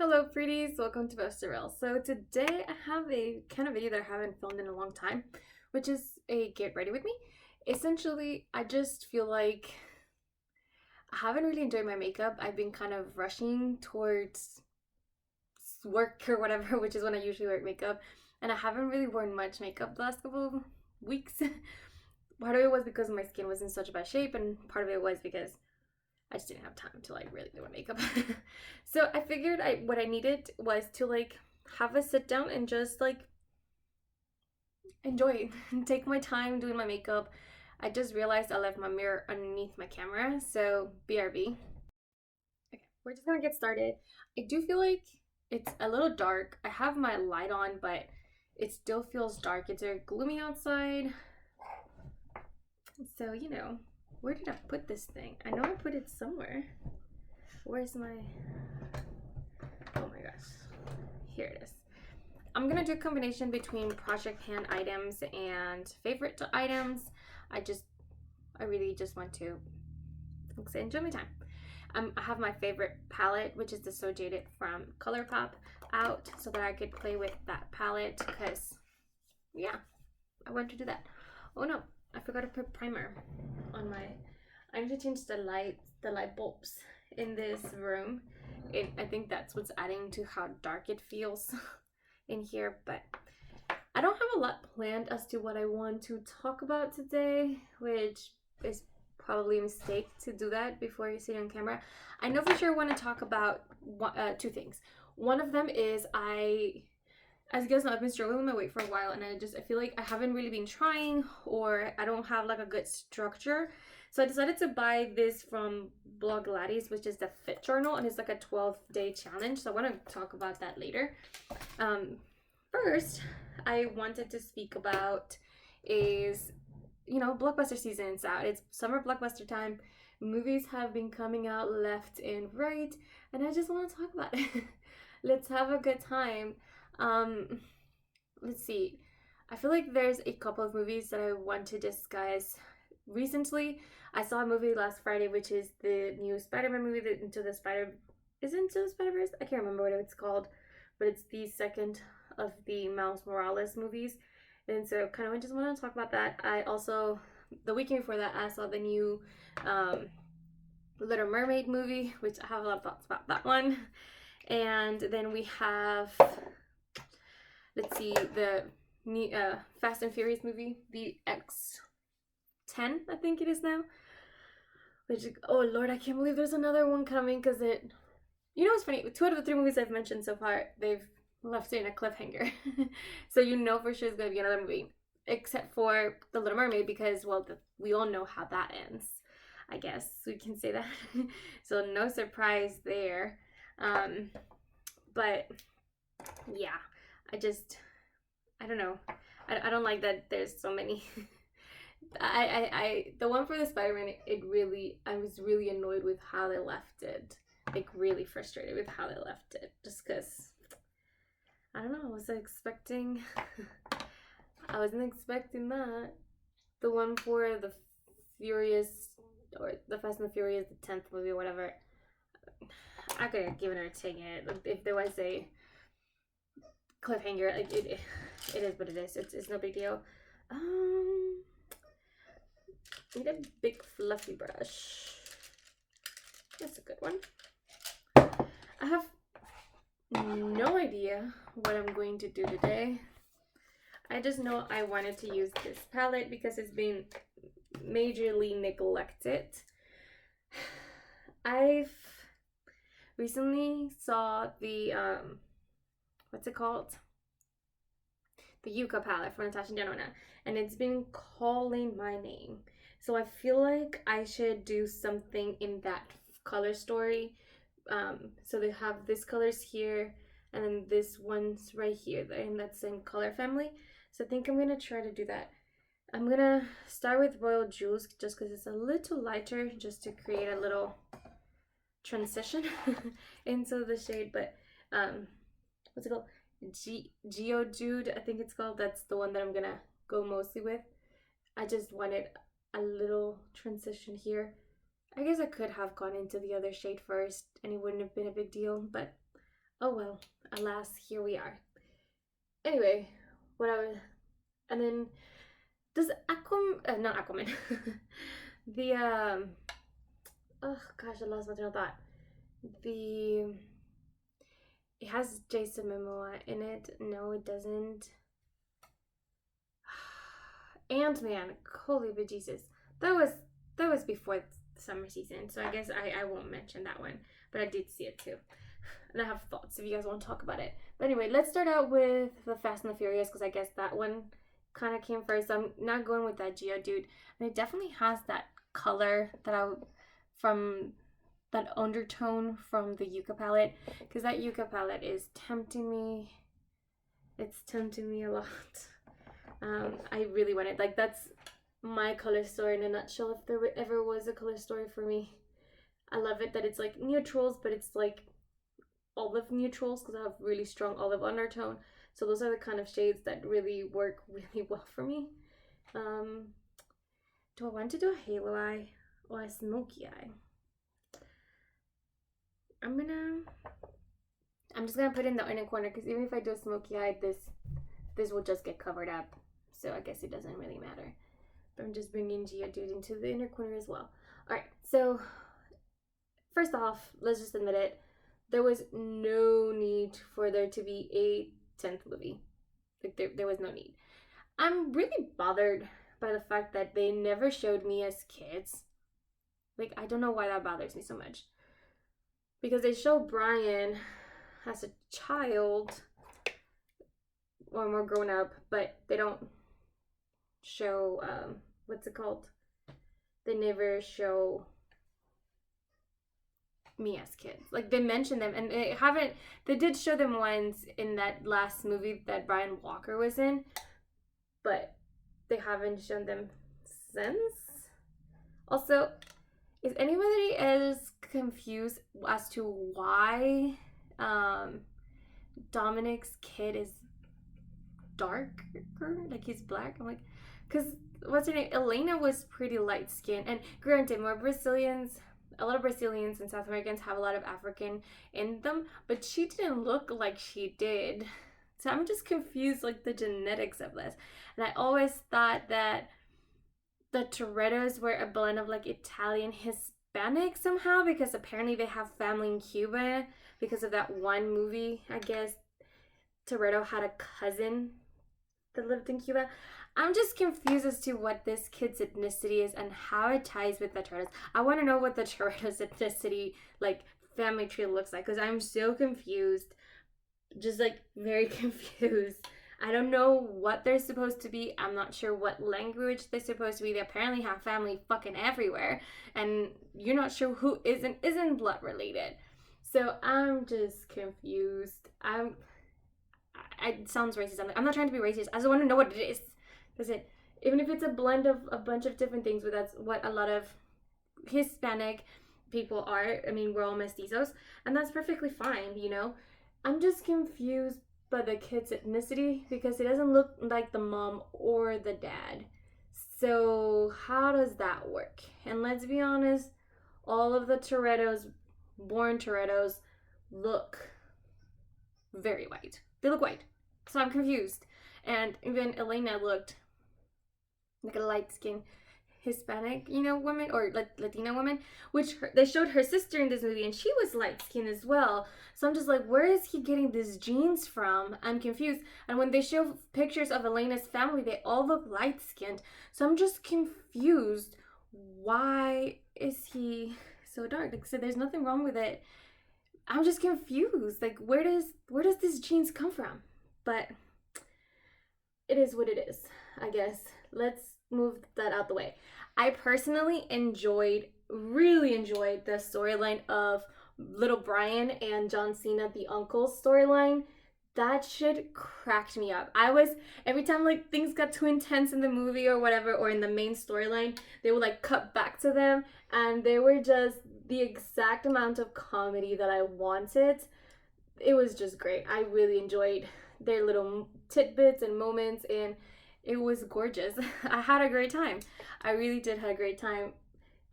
Hello pretties, welcome to Buster Reels. So today I have a kind of video that I haven't filmed in a long time, which is a get ready with me. Essentially, I just feel like I haven't really enjoyed my makeup. I've been kind of rushing towards work or whatever, which is when I usually wear makeup, and I haven't really worn much makeup the last couple of weeks. Part of it was because my skin was in such a bad shape, and part of it was because I just didn't have time to really do my makeup. So I figured what I needed was to have a sit down and just enjoy it and take my time doing my makeup. I just realized I left my mirror underneath my camera, so BRB. Okay, we're just gonna get started. I do feel like it's a little dark. I have my light on, but it still feels dark. It's very gloomy outside. So, where did I put this thing? I know I put it somewhere. Where's my... Oh my gosh. Here it is. I'm gonna do a combination between project pan items and favorite items. I really just want to enjoy my time. I have my favorite palette, which is the So Jaded from ColourPop, out so that I could play with that palette because, yeah, I want to do that. Oh no, I forgot to put primer on my... I need to change the light bulbs in this room. I think that's what's adding to how dark it feels in here, but I don't have a lot planned as to what I want to talk about today, which is probably a mistake to do that before you see it on camera. I know for sure I want to talk about two things. One of them is as you guys know, I've been struggling with my weight for a while, and I feel like I haven't really been trying, or I don't have a good structure. So I decided to buy this from Blogilates, which is the fit journal, and it's a 12-day challenge. So I want to talk about that later. First, I wanted to speak about is, Blockbuster season's out. It's summer Blockbuster time. Movies have been coming out left and right, and I just want to talk about it. Let's have a good time. Let's see. I feel like there's a couple of movies that I want to discuss. Recently, I saw a movie last Friday, which is the new Spider-Man movie, Into the Spider-Verse? I can't remember what it's called, but it's the second of the Miles Morales movies. And so kind of just want to talk about that. I also, the weekend before that, I saw the new Little Mermaid movie, which I have a lot of thoughts about that one. And then we have, let's see, the Fast and Furious movie, the X10, I think it is now. Which, oh Lord, I can't believe there's another one coming, because it's funny, 2 out of the 3 movies I've mentioned so far, they've left it in a cliffhanger. So for sure it's going to be another movie. Except for The Little Mermaid, because, well, we all know how that ends. I guess we can say that. So no surprise there. But yeah, I don't know. I don't like that there's so many. The one for the Spider-Man, I was really annoyed with how they left it. Really frustrated with how they left it. Just because, I don't know, I wasn't expecting that. The one for the Furious, or the Fast and the Furious, the 10th movie or whatever, I could have given it or taken it. If there was a cliffhanger, it is what it is. It's no big deal. Need a big fluffy brush. That's a good one. I have no idea what I'm going to do today. I just know I wanted to use this palette because it's been majorly neglected. I've recently saw the what's it called? The Yucca palette from Natasha Denona, and it's been calling my name. So I feel like I should do something in that color story. So they have these colors here, and then this one's right here, in that same color family. So I think I'm gonna try to do that. I'm gonna start with Royal Jewels just because it's a little lighter, just to create a little transition into the shade. But what's it called? Geodude, I think it's called. That's the one that I'm gonna go mostly with. I just wanted a little transition here. I guess I could have gone into the other shade first and it wouldn't have been a big deal, but Oh well, alas, here we are. Anyway, what I was, and then does Aquaman, not Aquaman, the oh gosh, I lost my train of thought. The it has Jason Momoa in it. No, it doesn't. Ant-Man, holy bejesus. That was that was before the summer season, so I guess I won't mention that one. But I did see it too. And I have thoughts if you guys want to talk about it. But anyway, let's start out with the Fast and the Furious because I guess that one kind of came first. I'm not going with that Geodude. And it definitely has that color that from that undertone from the Yucca palette because that Yucca palette is tempting me. It's tempting me a lot. I really want it. Like, that's my color story in a nutshell if there ever was a color story for me. I love it that it's like neutrals, but it's like olive neutrals because I have really strong olive undertone. So those are the kind of shades that really work really well for me. Do I want to do a halo eye or a smoky eye? I'm just gonna put it in the inner corner because even if I do a smoky eye, this will just get covered up. So I guess it doesn't really matter. But I'm just bringing Geodude into the inner corner as well. Alright, so first off, let's just admit it. There was no need for there to be a 10th movie. Like, there was no need. I'm really bothered by the fact that they never showed me as kids. Like, I don't know why that bothers me so much. Because they show Brian as a child or more grown up, but they don't show, what's it called? They never show me as kids. Like, they mention them, and they did show them once in that last movie that Brian Walker was in, but they haven't shown them since. Also, is anybody else confused as to why Dominic's kid is darker? Like, he's black? I'm like, because what's her name? Elena was pretty light skinned, and granted, a lot of Brazilians and South Americans have a lot of African in them, but she didn't look like she did. So I'm just confused, like, the genetics of this. And I always thought that the Torettos were a blend of, like, Italian Hispanic somehow, because apparently they have family in Cuba because of that one movie. I guess Toretto had a cousin that lived in Cuba. I'm just confused as to what this kid's ethnicity is and how it ties with the Torettos. I want to know what the Toretto's ethnicity, like, family tree looks like, because I'm so confused. Just, like, very confused. I don't know what they're supposed to be. I'm not sure what language they're supposed to be. They apparently have family fucking everywhere, and you're not sure who isn't blood related. So I'm just confused. It sounds racist. I'm not trying to be racist. I just want to know what it is. That's it. Even if it's a blend of a bunch of different things, but that's what a lot of Hispanic people are. I mean, we're all mestizos, and that's perfectly fine, you know? I'm just confused by the kid's ethnicity because it doesn't look like the mom or the dad. So how does that work? And let's be honest, all of the Torettos, born Torettos, look very white. They look white. So I'm confused. And even Elena looked like a light-skinned Hispanic, woman, or Latina woman, which they showed her sister in this movie, and she was light-skinned as well. So I'm just like, where is he getting these genes from? I'm confused. And when they show pictures of Elena's family, they all look light-skinned. So I'm just confused. Why is he so dark? Like I said, there's nothing wrong with it. I'm just confused. Like, where does these genes come from? But it is what it is, I guess. Let's move that out the way. I personally really enjoyed the storyline of little Brian and John Cena, the uncle storyline. That shit cracked me up. Every time, like, things got too intense in the movie or whatever, or in the main storyline, they would, like, cut back to them, and they were just the exact amount of comedy that I wanted. It was just great. I really enjoyed their little tidbits and moments, and it was gorgeous. I had a great time. I really did have a great time,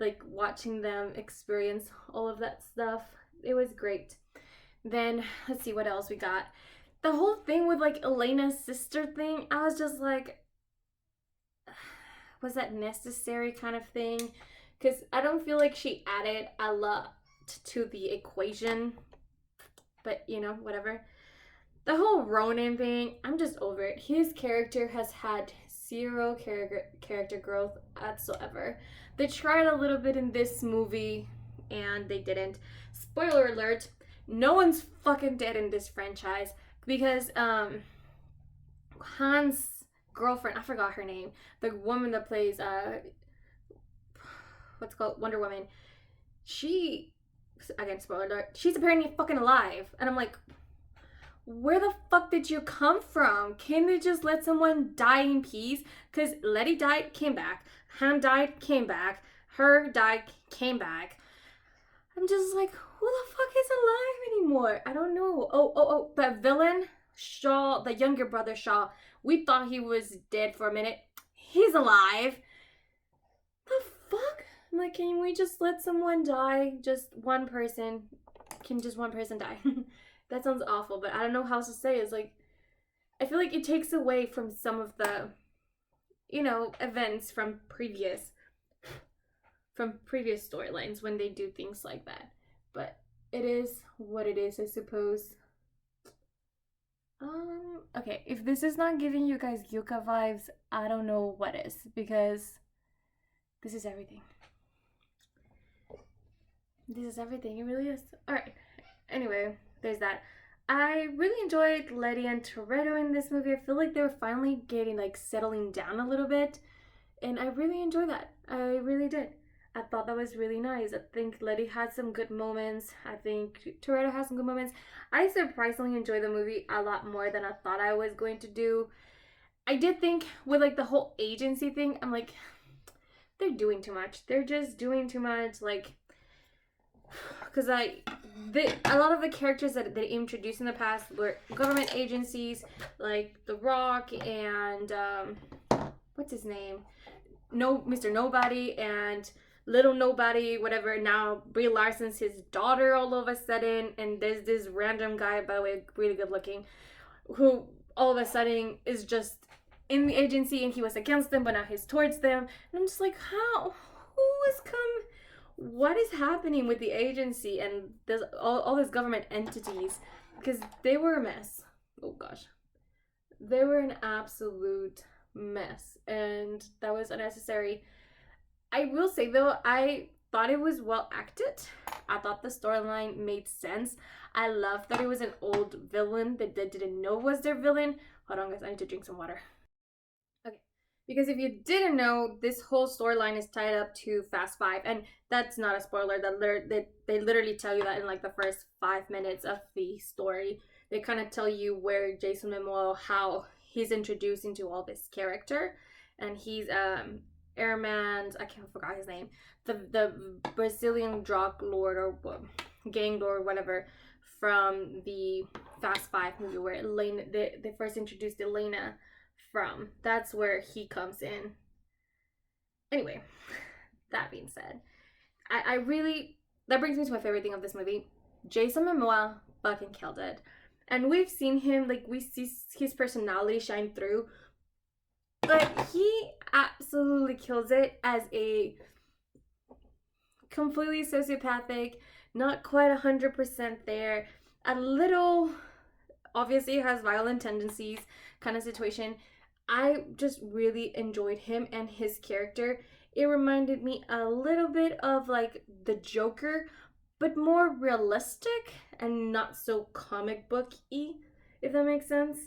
like, watching them experience all of that stuff. It was great. Then let's see what else we got. The whole thing with like Elena's sister thing, I was just like, was that necessary kind of thing? Because I don't feel like she added a lot to the equation. But you know, whatever. The whole Ronan thing, I'm just over it. His character has had zero character growth whatsoever. They tried a little bit in this movie and they didn't. Spoiler alert, no one's fucking dead in this franchise because Han's girlfriend, I forgot her name, the woman that plays what's it called, Wonder Woman, she, again spoiler alert, she's apparently fucking alive. And I'm like, where the fuck did you come from? Can they just let someone die in peace? Because Letty died, came back. Han died, came back. Her died, came back. I'm just like, who the fuck is alive anymore? I don't know. Oh, that villain, Shaw, the younger brother Shaw, we thought he was dead for a minute. He's alive. The fuck? I'm like, can we just let someone die? Just one person. Can just one person die? That sounds awful, but I don't know how else to say it. It's like, I feel like it takes away from some of the, you know, events from previous storylines when they do things like that. But it is what it is, I suppose. Okay, if this is not giving you guys Yuka vibes, I don't know what is, because this is everything. This is everything, it really is. Alright, anyway, there's that. I really enjoyed Letty and Toretto in this movie. I feel like they were finally getting, like, settling down a little bit. And I really enjoyed that. I really did. I thought that was really nice. I think Letty had some good moments. I think Toretto has some good moments. I surprisingly enjoyed the movie a lot more than I thought I was going to do. I did think with, like, the whole agency thing, I'm like, they're doing too much. They're just doing too much, like, because a lot of the characters that they introduced in the past were government agencies, like The Rock and what's his name, Mr. Nobody and Little Nobody, whatever. Now Brie Larson's his daughter all of a sudden, and there's this random guy, by the way, really good looking, who all of a sudden is just in the agency, and he was against them, but now he's towards them, and I'm just like, how? Who has come? What is happening with the agency and there's all these government entities? Because they were a mess. Oh gosh. They were an absolute mess. And that was unnecessary. I will say though, I thought it was well acted. I thought the storyline made sense. I loved that it was an old villain that they didn't know was their villain. Hold on guys, I need to drink some water. Okay. Because if you didn't know, this whole storyline is tied up to Fast 5. And that's not a spoiler. They literally tell you that in like the first 5 minutes of the story. They kind of tell you where Jason Momoa, how he's introduced into all this character. And he's Airman's, I can't forget his name. The Brazilian drug lord or gang lord, whatever, from the Fast 5 movie where Elena, they first introduced Elena from. That's where he comes in. Anyway, that being said, I really, that brings me to my favorite thing of this movie. Jason Momoa fucking killed it. And we've seen him, like, we see his personality shine through, but he absolutely kills it as a completely sociopathic, not quite 100% there, a little, obviously has violent tendencies kind of situation. I just really enjoyed him and his character. It reminded me a little bit of like the Joker, but more realistic and not so comic book-y, if that makes sense.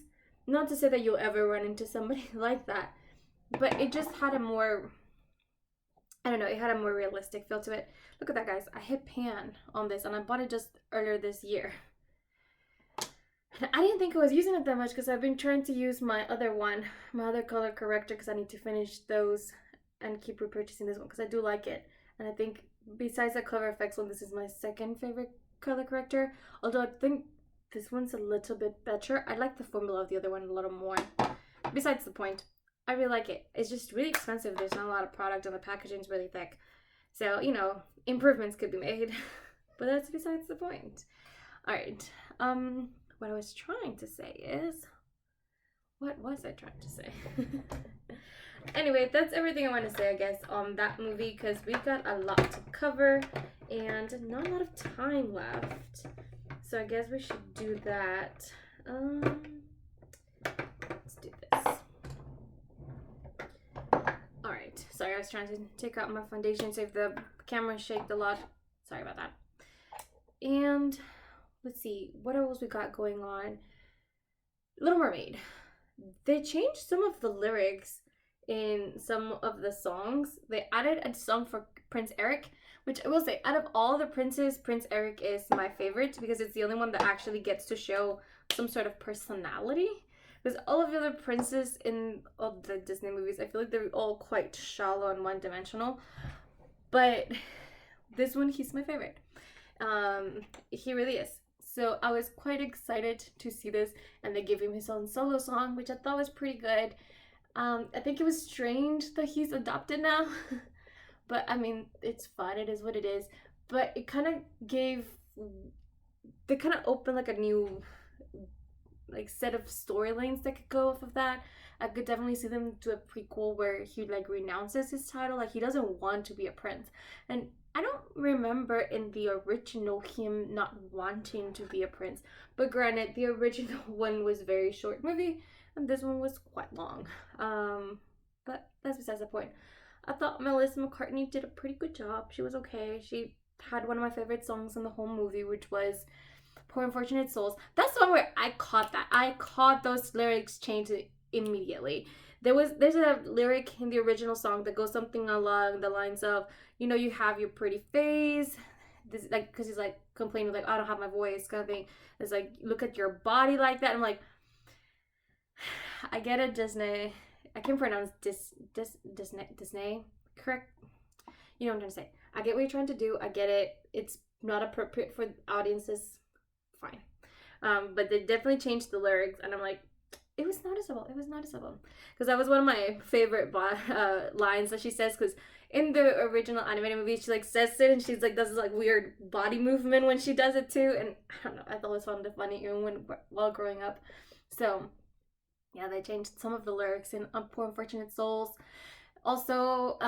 Not to say that you'll ever run into somebody like that, but it just had a more, I don't know, it had a more realistic feel to it. Look at that, guys. I hit pan on this and I bought it just earlier this year. I didn't think I was using it that much because I've been trying to use my other one, my other color corrector, because I need to finish those and keep repurchasing this one because I do like it. And I think besides the Clever Effects one, this is my second favorite color corrector. Although I think this one's a little bit better. I like the formula of the other one a little more. Besides the point, I really like it. It's just really expensive. There's not a lot of product and the packaging's really thick. So, you know, improvements could be made. But that's besides the point. All right. What I was trying to say is, what was I trying to say? Anyway, that's everything I want to say, I guess, on that movie, because we've got a lot to cover and not a lot of time left. So I guess we should do that. Let's do this. Alright, sorry, I was trying to take out my foundation, so if the camera shaked a lot, sorry about that. And let's see, what else we got going on? Little Mermaid. They changed some of the lyrics in some of the songs. They added a song for Prince Eric, which I will say, out of all the princes, Prince Eric is my favorite because it's the only one that actually gets to show some sort of personality. Because all of the other princes in all the Disney movies, I feel like they're all quite shallow and one-dimensional. But this one, he's my favorite. He really is. So I was quite excited to see this, and they gave him his own solo song, which I thought was pretty good. I think it was strange that he's adopted now, but I mean, it's fun. It is what it is. But it kind of they kind of opened like a new set of storylines that could go off of that. I could definitely see them do a prequel where he renounces his title. Like, he doesn't want to be a prince. And I don't remember in the original him not wanting to be a prince. But granted, the original one was very short movie, and this one was quite long. But that's besides the point. I thought Melissa McCartney did a pretty good job. She was okay. She had one of my favorite songs in the whole movie, which was Poor Unfortunate Souls. That's the one where I caught that. I caught those lyrics changed immediately. There's a lyric in the original song that goes something along the lines of, you have your pretty face. This, because he's complaining I don't have my voice kind of thing. It's look at your body like that. I'm like, I get it, Disney. I can pronounce Disney. Correct? You know what I'm trying to say. I get what you're trying to do. I get it. It's not appropriate for audiences. Fine. But they definitely changed the lyrics, and I'm like, it was noticeable. Because that was one of my favorite lines that she says, because in the original animated movie, she says it, and she's does this weird body movement when she does it too, and I don't know, I thought it was funny even while growing up. So yeah, they changed some of the lyrics in Poor Unfortunate Souls. Also,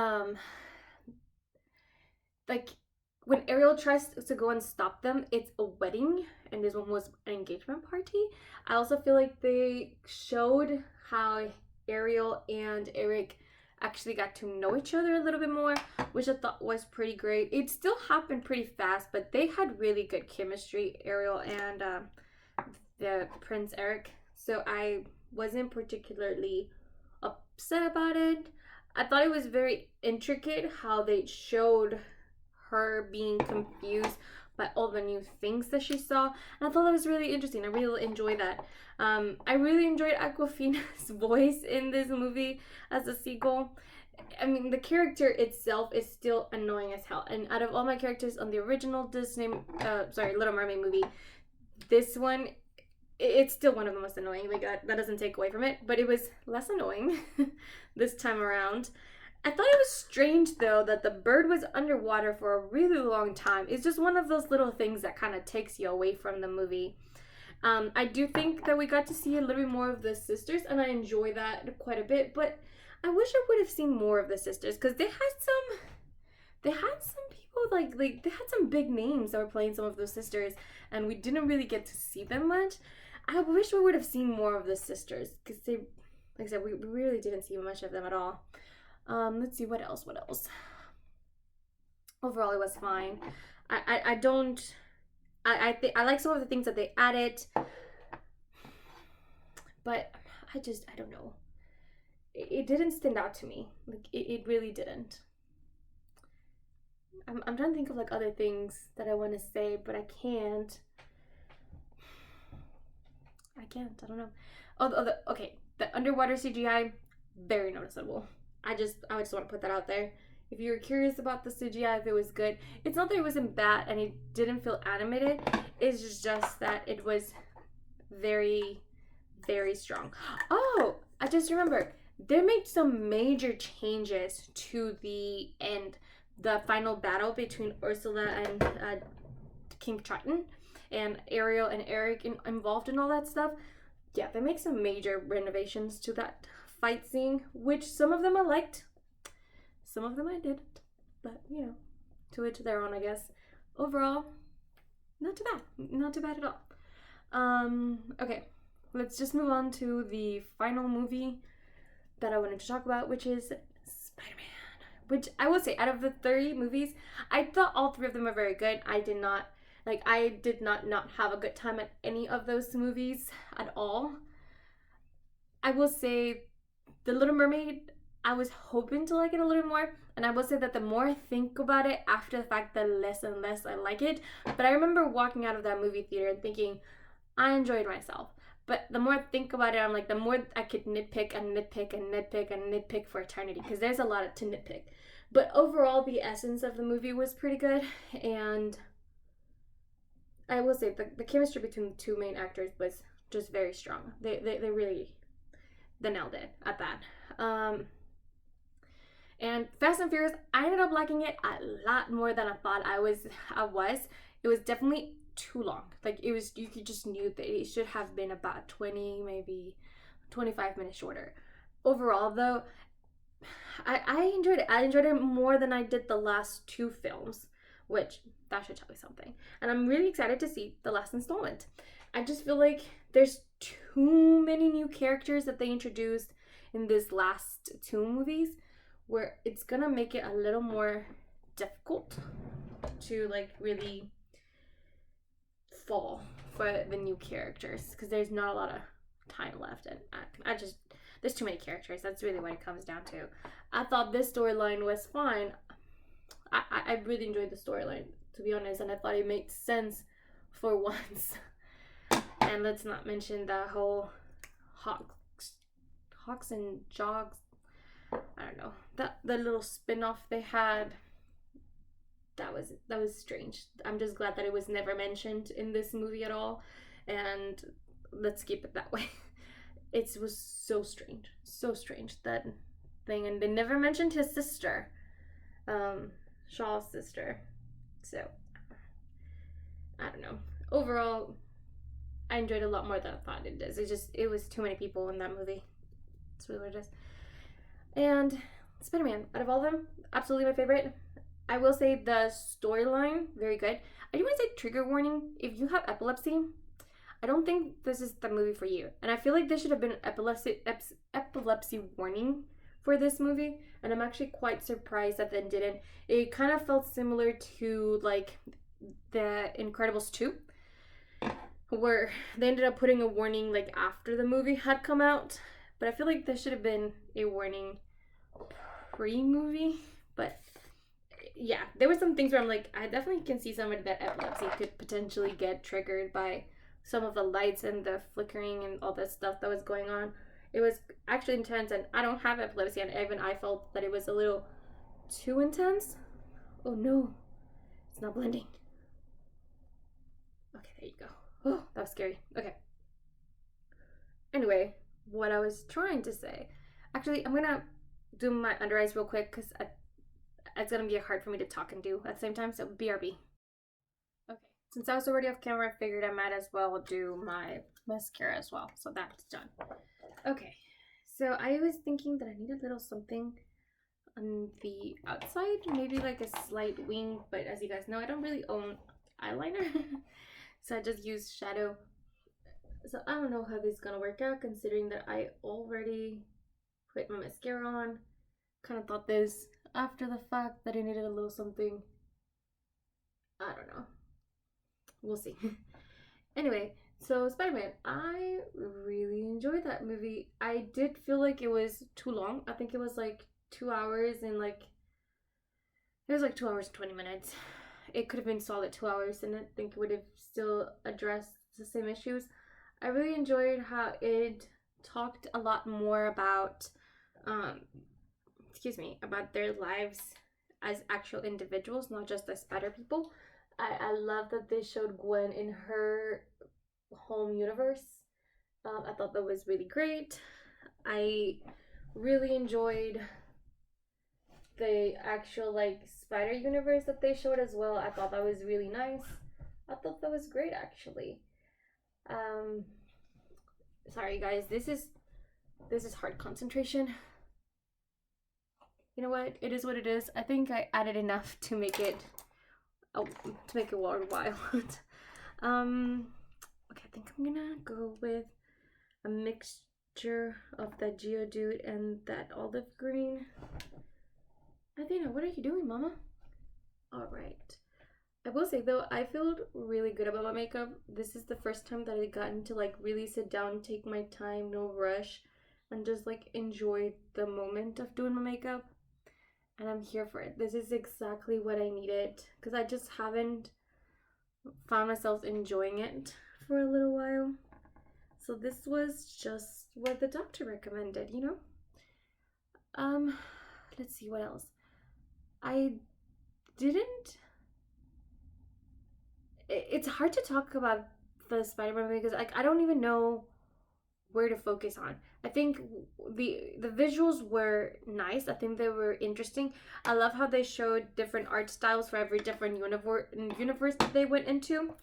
when Ariel tries to go and stop them, it's a wedding, and this one was an engagement party. I also feel like they showed how Ariel and Eric actually got to know each other a little bit more, which I thought was pretty great. It still happened pretty fast, but they had really good chemistry, Ariel and the Prince Eric. So I wasn't particularly upset about it. I thought it was very intricate how they showed her being confused by all the new things that she saw, and I thought that was really interesting. I really enjoyed that. I really enjoyed Aquafina's voice in this movie as a seagull. I mean, the character itself is still annoying as hell, and out of all my characters on the original Little Mermaid movie, this one, it's still one of the most annoying. That doesn't take away from it, but it was less annoying this time around. I thought it was strange, though, that the bird was underwater for a really long time. It's just one of those little things that kind of takes you away from the movie. I do think that we got to see a little bit more of the sisters, and I enjoy that quite a bit, but I wish I would have seen more of the sisters, because they had some people, they had some big names that were playing some of those sisters, and we didn't really get to see them much. I wish we would have seen more of the sisters, because they, like I said, we really didn't see much of them at all. Let's see, what else? Overall, it was fine. I like some of the things that they added, but I don't know. It didn't stand out to me. It really didn't. I'm trying to think of other things that I want to say, but I can't. I don't know. Okay, the underwater CGI, very noticeable. I just want to put that out there. If you were curious about the CGI, if it was good, it's not that it wasn't bad and it didn't feel animated. It's just that it was very, very strong. Oh, I just remembered. They made some major changes to the end, the final battle between Ursula and King Triton. and Ariel and Eric involved in all that stuff. Yeah, they make some major renovations to that fight scene, which some of them I liked, some of them I didn't, but you know, to each their own, I guess. Overall, not too bad, not too bad at all. Okay, let's just move on to the final movie that I wanted to talk about, which is Spider-Man. Which I will say, out of the 30 movies, I thought all 3 of them were very good. I did not not have a good time at any of those movies at all. I will say The Little Mermaid, I was hoping to like it a little more, and I will say that the more I think about it after the fact, the less and less I like it. But I remember walking out of that movie theater and thinking, I enjoyed myself. But the more I think about it, I'm like, the more I could nitpick and nitpick and nitpick and nitpick for eternity, because there's a lot to nitpick. But overall, the essence of the movie was pretty good, and I will say the chemistry between the 2 main actors was just very strong. They really nailed it at that. And Fast and Furious, I ended up liking it a lot more than I thought I was. It was definitely too long. Like, it was, you could just knew that it should have been about 20, maybe 25 minutes shorter. Overall, though, I enjoyed it. I enjoyed it more than I did the last 2 films, which that should tell you something. And I'm really excited to see the last installment. I just feel like there's too many new characters that they introduced in this last 2 movies, where it's gonna make it a little more difficult to like really fall for the new characters, because there's not a lot of time left, and I just, there's too many characters. That's really what it comes down to. I thought this storyline was fine. I really enjoyed the storyline, to be honest, and I thought it made sense for once. And let's not mention the whole Hawks and Jogs, I don't know, the little spin-off they had. That was strange. I'm just glad that it was never mentioned in this movie at all, and let's keep it that way. It was so strange, that thing. And they never mentioned his sister, Shaw's sister. So I don't know. Overall, I enjoyed it a lot more than I thought it is. It was too many people in that movie. That's really what it is. And Spider-Man, out of all of them, absolutely my favorite. I will say the storyline, very good. I do want to say, trigger warning, if you have epilepsy, I don't think this is the movie for you. And I feel like this should have been an epilepsy warning for this movie, and I'm actually quite surprised that they didn't. It kind of felt similar to like The Incredibles 2, where they ended up putting a warning like after the movie had come out. But I feel like there should have been a warning pre-movie. But yeah, there were some things where I'm like, I definitely can see somebody that epilepsy could potentially get triggered by some of the lights and the flickering and all that stuff that was going on. It was actually intense, and I don't have epilepsy, and even I felt that it was a little too intense. Oh no, it's not blending. Okay, there you go. Oh, that was scary. Okay. Anyway, what I was trying to say. Actually, I'm gonna do my under eyes real quick, because it's gonna be hard for me to talk and do at the same time, so BRB. Okay. Since I was already off camera, I figured I might as well do my mascara as well. So that's done. Okay. So I was thinking that I need a little something on the outside. Maybe like a slight wing. But as you guys know, I don't really own eyeliner. So I just use shadow. So I don't know how this is going to work out, considering that I already put my mascara on. Kind of thought this after the fact that I needed a little something. I don't know. We'll see. Anyway, so Spider-Man, I really enjoyed that movie. I did feel like it was too long. I think it was like 2 hours and like, it was like 2 hours and 20 minutes. It could have been solid 2 hours, and I think it would have still addressed the same issues. I really enjoyed how it talked a lot more about, about their lives as actual individuals, not just as spider people. I love that they showed Gwen in her home universe. I thought that was really great. I really enjoyed the actual like spider universe that they showed as well. I thought that was really nice. I thought that was great, actually. Sorry guys, this is hard concentration. You know what? It is what it is. I think I added enough to make it worthwhile. Okay, I think I'm gonna go with a mixture of that Geodude and that olive green. Athena, what are you doing, Mama? All right. I will say though, I feel really good about my makeup. This is the first time that I gotten to like really sit down, take my time, no rush, and just like enjoy the moment of doing my makeup. And I'm here for it. This is exactly what I needed because I just haven't found myself enjoying it for a little while. So this was just what the doctor recommended, you know? Let's see what else. I didn't it's hard to talk about the Spider-Man movie because like I don't even know where to focus on. I think the visuals were nice. I think they were interesting. I love how they showed different art styles for every different universe that they went into.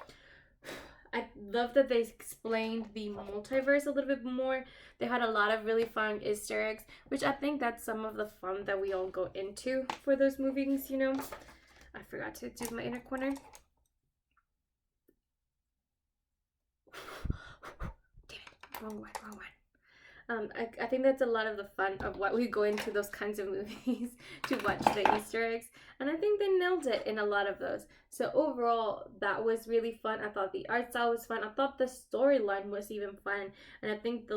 I love that they explained the multiverse a little bit more. They had a lot of really fun Easter eggs, which I think that's some of the fun that we all go into for those movies, you know. I forgot to do my inner corner. Wrong one. I think that's a lot of the fun of what we go into those kinds of movies to watch the Easter eggs. And I think they nailed it in a lot of those. So overall, that was really fun. I thought the art style was fun. I thought the storyline was even fun. And I think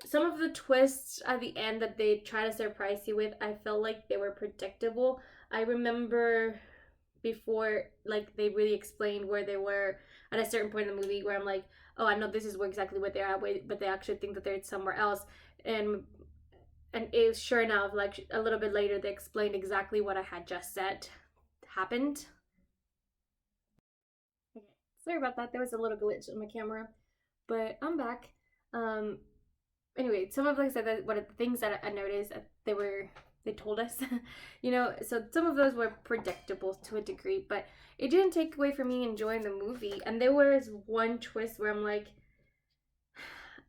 some of the twists at the end that they try to surprise you with, I felt like they were predictable. I remember before, like, they really explained where they were at a certain point in the movie where I'm like, oh, I know this is exactly what they're at, but they actually think that they're somewhere else. And it, sure enough, like a little bit later, they explained exactly what I had just said happened. Okay, sorry about that. There was a little glitch on my camera, but I'm back. Anyway, some of, like I said, that what the things that I noticed, they told us, you know, so some of those were predictable to a degree, but it didn't take away from me enjoying the movie. And there was one twist where I'm like,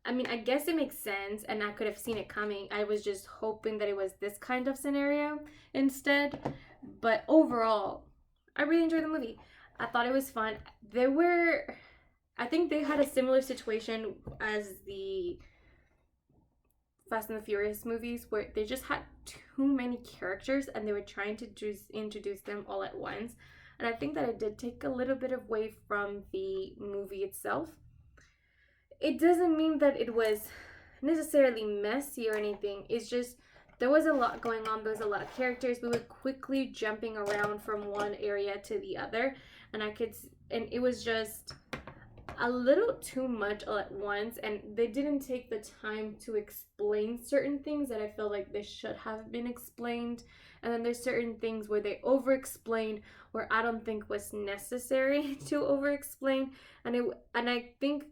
I mean, I guess it makes sense and I could have seen it coming. I was just hoping that it was this kind of scenario instead. But overall, I really enjoyed the movie. I thought it was fun. I think they had a similar situation as the Fast and the Furious movies where they just had too many characters and they were trying to just introduce them all at once. And I think that it did take a little bit away from the movie itself. It doesn't mean that it was necessarily messy or anything. It's just there was a lot going on. There was a lot of characters. We were quickly jumping around from one area to the other, and it was just a little too much all at once, and they didn't take the time to explain certain things that I feel like they should have been explained. And then there's certain things where they over-explained where I don't think was necessary to over-explain, and I think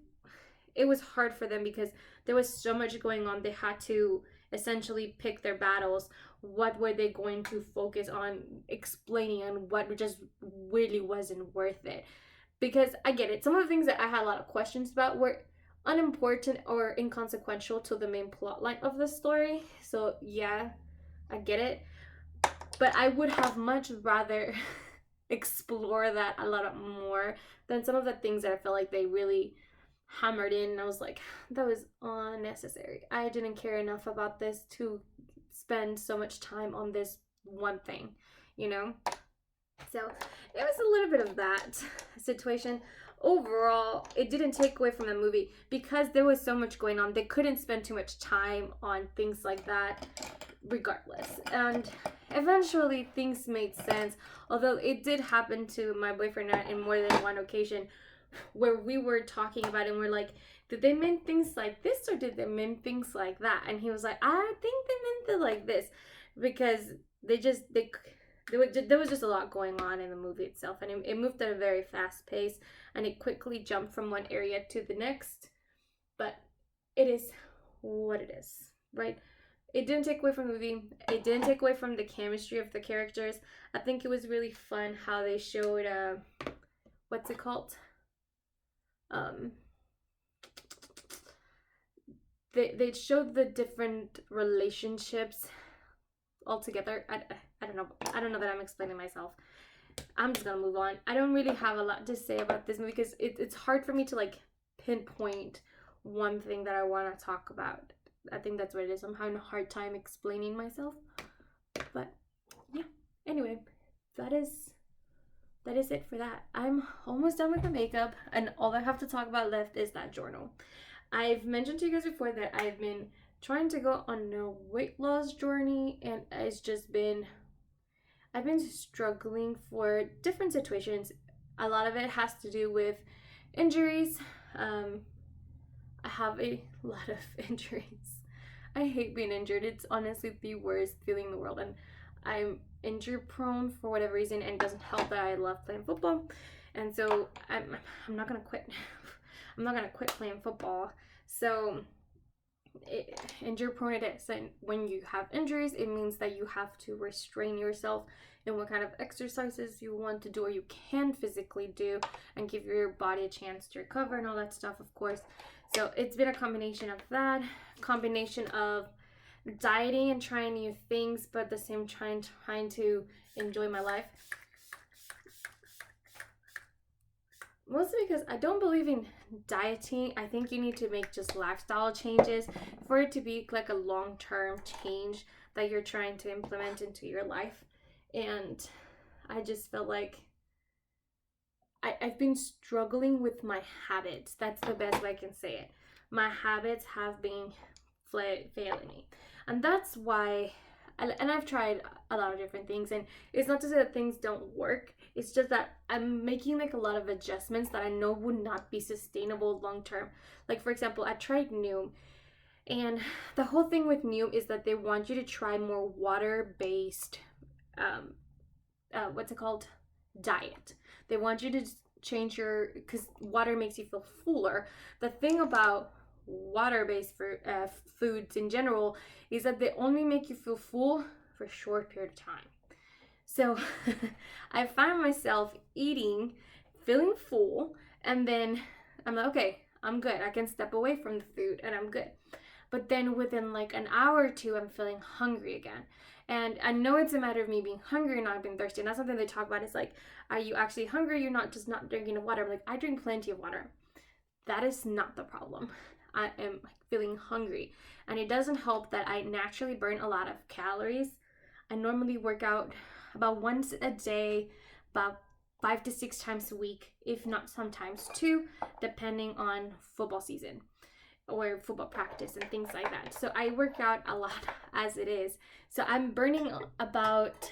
it was hard for them because there was so much going on. They had to essentially pick their battles. What were they going to focus on explaining and what just really wasn't worth it? Because I get it. Some of the things that I had a lot of questions about were unimportant or inconsequential to the main plot line of the story. So yeah, I get it. But I would have much rather explore that a lot more than some of the things that I felt like they really hammered in. And I was like, that was unnecessary. I didn't care enough about this to spend so much time on this one thing, you know? So it was a little bit of that situation. Overall, it didn't take away from the movie because there was so much going on. They couldn't spend too much time on things like that regardless. And eventually things made sense. Although it did happen to my boyfriend in more than one occasion where we were talking about it and we're like, did they mean things like this or did they mean things like that? And he was like, I think they meant it like this, because there was just a lot going on in the movie itself, and it moved at a very fast pace, and it quickly jumped from one area to the next. But it is what it is, right? It didn't take away from the movie. It didn't take away from the chemistry of the characters. I think it was really fun how they showed what's it called? They showed the different relationships altogether. I don't know. I don't know that I'm explaining myself. I'm just gonna move on. I don't really have a lot to say about this movie because it's hard for me to like pinpoint one thing that I want to talk about. I think that's what it is. I'm having a hard time explaining myself. But yeah. Anyway, that is it for that. I'm almost done with the makeup, and all I have to talk about left is that journal. I've mentioned to you guys before that I've been trying to go on a weight loss journey, and I've been struggling for different situations. A lot of it has to do with injuries. I have a lot of injuries. I hate being injured. It's honestly the worst feeling in the world, and I'm injury prone for whatever reason, and it doesn't help that I love playing football, and so I'm not gonna quit. I'm not gonna quit playing football. So injury prone it is, and when you have injuries, it means that you have to restrain yourself in what kind of exercises you want to do or you can physically do, and give your body a chance to recover and all that stuff, of course. So it's been a combination of that, combination of dieting and trying new things, but at the same time trying to enjoy my life. Mostly because I don't believe in dieting. I think you need to make just lifestyle changes for it to be like a long-term change that you're trying to implement into your life. And I just felt like I've been struggling with my habits. That's the best way I can say it. My habits have been failing me. And that's why, and I've tried a lot of different things, and it's not to say that things don't work. It's just that I'm making like a lot of adjustments that I know would not be sustainable long term. Like, for example, I tried Noom, and the whole thing with Noom is that they want you to try more water-based, what's it called? Diet. They want you to change because water makes you feel fuller. The thing about water-based foods in general is that they only make you feel full for a short period of time. So I find myself eating, feeling full, and then I'm like, okay, I'm good. I can step away from the food and I'm good. But then within like an hour or two, I'm feeling hungry again. And I know it's a matter of me being hungry and not being thirsty. And that's something they talk about. It's like, are you actually hungry? You're not just not drinking enough water. I'm like, I drink plenty of water. That is not the problem. I am feeling hungry. And it doesn't help that I naturally burn a lot of calories. I normally work out about once a day, about 5 to 6 times a week, if not sometimes 2, depending on football season or football practice and things like that. So I work out a lot as it is. So I'm burning about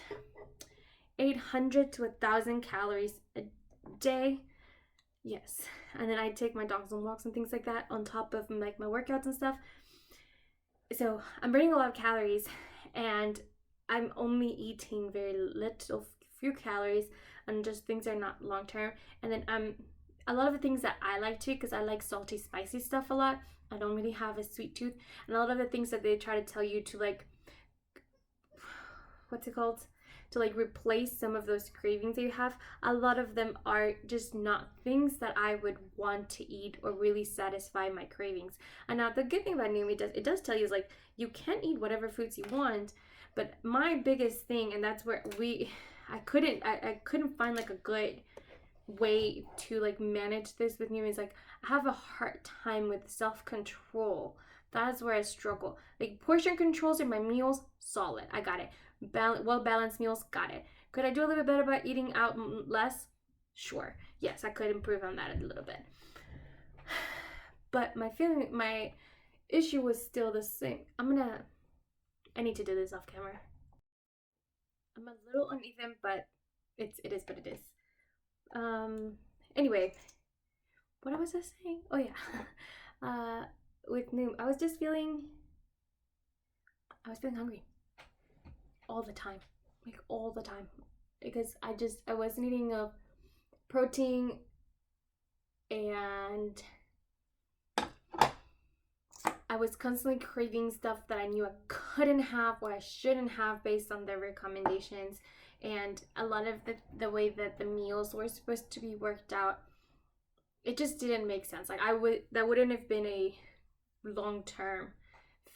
800 to 1,000 calories a day. Yes. And then I take my dogs on walks and things like that on top of like my workouts and stuff. So I'm burning a lot of calories, and I'm only eating very little, few calories, and just things are not long term. And then a lot of the things that I like to, because I like salty, spicy stuff a lot. I don't really have a sweet tooth, and a lot of the things that they try to tell you to like, what's it called? To like replace some of those cravings that you have, a lot of them are just not things that I would want to eat or really satisfy my cravings. And now the good thing about Noom, it does tell you is like, you can eat whatever foods you want, but my biggest thing, and that's where I couldn't find like a good way to like manage this with Noom, is like, I have a hard time with self-control. That's where I struggle. Like, portion controls in my meals, solid. I got it. Well-balanced meals, got it. Could I do a little bit better by eating out less? Sure. Yes, I could improve on that a little bit. But my issue was still the same. I need to do this off camera. I'm a little uneven, but it is what it is. Anyway, what was I saying? Oh yeah. With Noom, I was feeling hungry all the time, like all the time, because I wasn't eating enough protein, and I was constantly craving stuff that I knew I couldn't have or I shouldn't have based on their recommendations. and a lot of the way that the meals were supposed to be worked out, it just didn't make sense. Like that wouldn't have been a long-term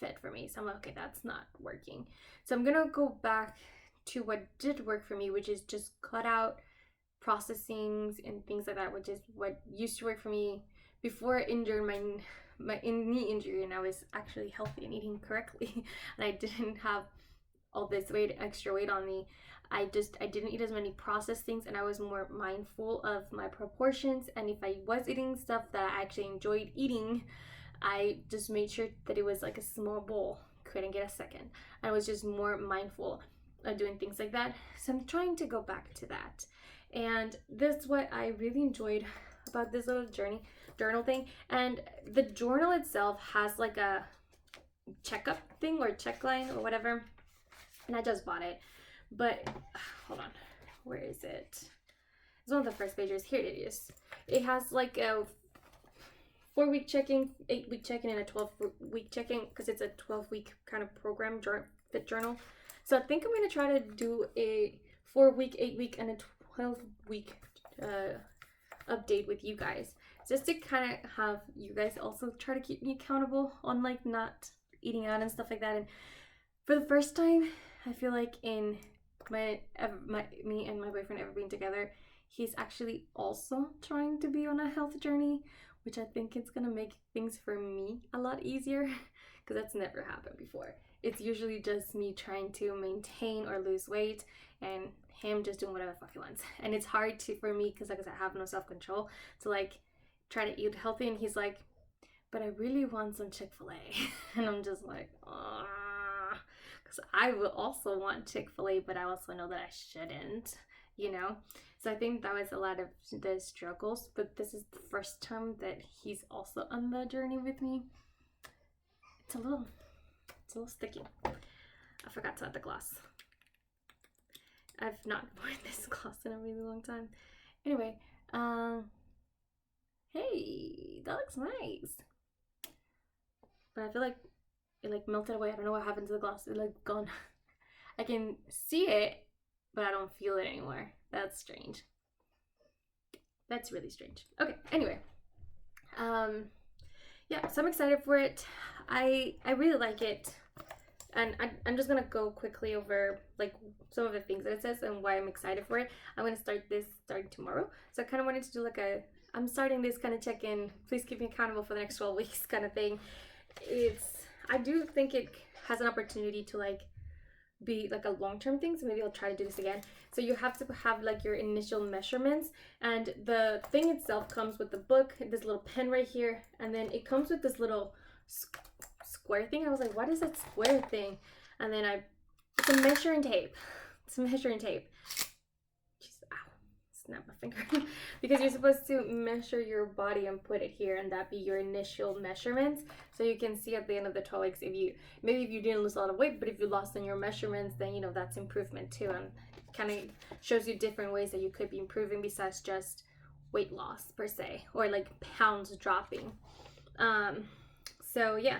fit for me. So I'm like, okay, that's not working. So I'm gonna go back to what did work for me, which is just cut out processings and things like that, which is what used to work for me before I injured my knee injury, and I was actually healthy and eating correctly, and I didn't have all this extra weight on me. I didn't eat as many processed things, and I was more mindful of my proportions. And if I was eating stuff that I actually enjoyed eating, I just made sure that it was like a small bowl, couldn't get a second. I was just more mindful of doing things like that. So I'm trying to go back to that. And that's what I really enjoyed about this little journal thing. And the journal itself has like a checkup thing or checkline or whatever. And I just bought it. But hold on, where is it? It's one of the first pages. Here it is. It has like a 4-week check-in, 8-week check-in, and a 12-week check-in, because it's a 12-week kind of program fit journal. So I think I'm gonna try to do a 4-week, 8-week, and a 12-week update with you guys, just to kind of have you guys also try to keep me accountable on like not eating out and stuff like that. And for the first time, I feel like in me and my boyfriend ever being together, he's actually also trying to be on a health journey, which I think it's gonna make things for me a lot easier, because that's never happened before. It's usually just me trying to maintain or lose weight, and him just doing whatever the fuck he wants. And it's hard for me because I have no self-control to like try to eat healthy, and he's like, but I really want some Chick-fil-A. And I'm just like, because I would also want Chick-fil-A, but I also know that I shouldn't, you know? So I think that was a lot of the struggles, but this is the first time that he's also on the journey with me. It's a little sticky. I forgot to add the gloss. I've not worn this gloss in a really long time. Anyway, hey, that looks nice. But I feel like it like melted away. I don't know what happened to the gloss. It like gone. I can see it, but I don't feel it anymore. That's strange. That's really strange. Okay, anyway. Yeah, so I'm excited for it. I really like it. And I'm just gonna go quickly over like some of the things that it says and why I'm excited for it. I'm gonna start this starting tomorrow. So I kind of wanted to do like I'm starting this kind of check-in, please keep me accountable for the next 12 weeks kind of thing. I do think it has an opportunity to like be like a long-term thing, so maybe I'll try to do this again. So you have to have like your initial measurements, and the thing itself comes with the book, this little pen right here, and then it comes with this little square thing. I was like, what is that square thing? And then it's a measuring tape. It's a measuring tape. Jeez, ow, snap my finger. Because you're supposed to measure your body and put it here, and that be your initial measurements. So you can see at the end of the 12 weeks if you didn't lose a lot of weight, but if you lost on your measurements, then you know that's improvement too, and kind of shows you different ways that you could be improving besides just weight loss per se, or like pounds dropping. So yeah.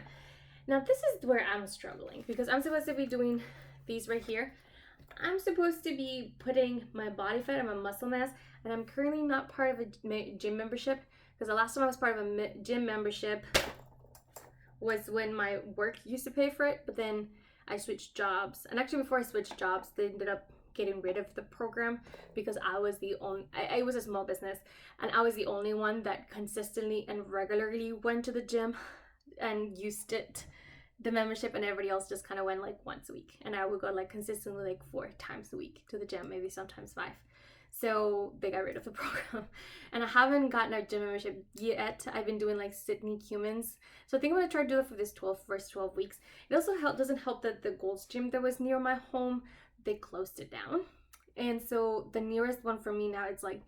Now this is where I'm struggling, because I'm supposed to be doing these right here. I'm supposed to be putting my body fat and my muscle mass, and I'm currently not part of a gym membership, because the last time I was part of a gym membership was when my work used to pay for it, but then I switched jobs. And actually before I switched jobs, they ended up getting rid of the program, because I was the only, it was a small business, and I was the only one that consistently and regularly went to the gym and used the membership, and everybody else just kind of went like once a week, and I would go like consistently like 4 times a week to the gym, maybe sometimes 5. So they got rid of the program, and I haven't gotten a gym membership yet. I've been doing like Sydney Humans, so I think I'm gonna try to do it for this first 12 weeks. It also doesn't help that the Gold's Gym that was near my home, they closed it down, and so the nearest one for me now, it's like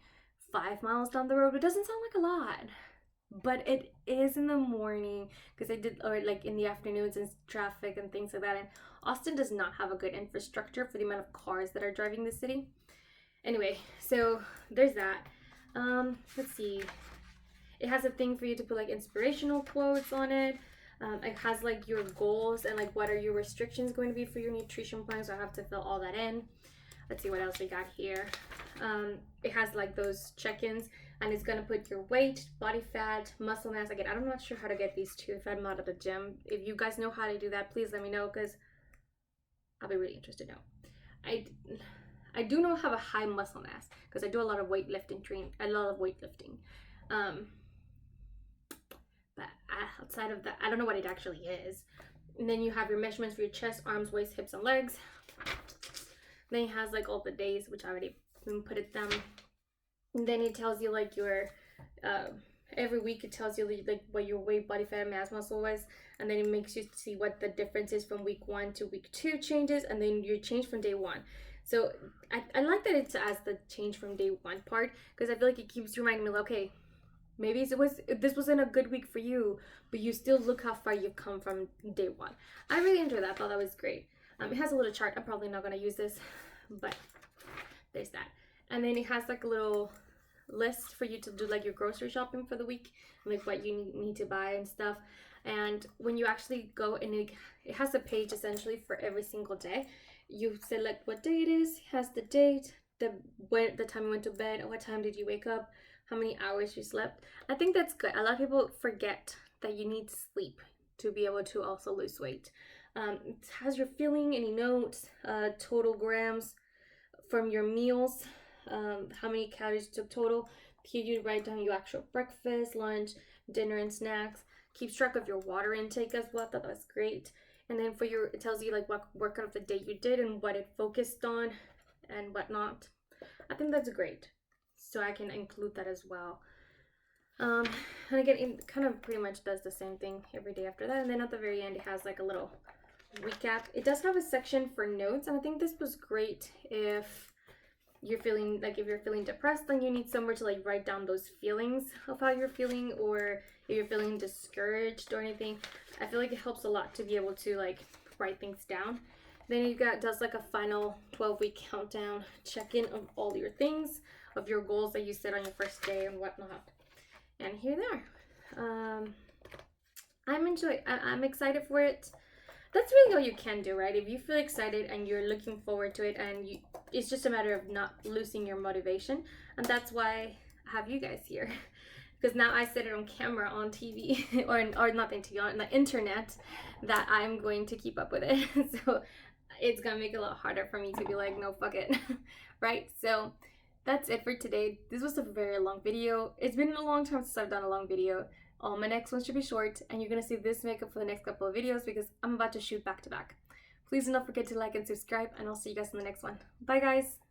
5 miles down the road. It doesn't sound like a lot, but it is in the morning, because or like in the afternoons and traffic and things like that. And Austin does not have a good infrastructure for the amount of cars that are driving the city. Anyway, so there's that. Let's see. It has a thing for you to put like inspirational quotes on it. It has like your goals and like what are your restrictions going to be for your nutrition plan, so I have to fill all that in. Let's see what else we got here. It has like those check-ins, and it's gonna put your weight, body fat, muscle mass. Again, I'm not sure how to get these two if I'm not at the gym. If you guys know how to do that, please let me know, because I'll be really interested to know. I do know I have a high muscle mass because I do a lot of weightlifting but outside of that, I don't know what it actually is. And then you have your measurements for your chest, arms, waist, hips, and legs. Then it has like all the days, which I already put it down. And then it tells you like your every week it tells you like what your weight, body fat, and mass muscle was, and then it makes you see what the difference is from week 1 to week 2 changes, and then your change from day 1. So I like that it's as the change from day 1 part, because I feel like it keeps reminding me, okay, maybe this wasn't a good week for you, but you still look how far you've come from day 1. I really enjoyed that. I thought that was great. It has a little chart. I'm probably not going to use this, but there's that. And then it has like a little list for you to do like your grocery shopping for the week, like what you need to buy and stuff. And when you actually go, and it has a page essentially for every single day. You select what day it is, has the date, the time you went to bed, what time did you wake up, how many hours you slept. I think that's good. A lot of people forget that you need sleep to be able to also lose weight. It has your feeling, any notes, total grams from your meals, how many calories you took total. Here you write down your actual breakfast, lunch, dinner, and snacks. Keeps track of your water intake as well. I thought that was great. And then it tells you like what workout of the day you did and what it focused on and whatnot. I think that's great. So I can include that as well. And again, it kind of pretty much does the same thing every day after that. And then at the very end, it has like a little recap. It does have a section for notes, and I think this was great if you're feeling depressed, then you need somewhere to like write down those feelings of how you're feeling, or if you're feeling discouraged or anything. I feel like it helps a lot to be able to like write things down. Then does like a final 12-week countdown check-in of all your things, of your goals that you set on your first day and whatnot. And here they are. I'm excited for it. That's really all you can do, right? If you feel excited and you're looking forward to it, and it's just a matter of not losing your motivation. And that's why I have you guys here, because now I said it on camera, on TV, or not on TV, on the internet, that I'm going to keep up with it. So it's gonna make it a lot harder for me to be like, no, fuck it. Right? So that's it for today. This was a very long video. It's been a long time since I've done a long video. My next one should be short, and you're gonna see this makeup for the next couple of videos because I'm about to shoot back to back. Please do not forget to like and subscribe, and I'll see you guys in the next one. Bye guys!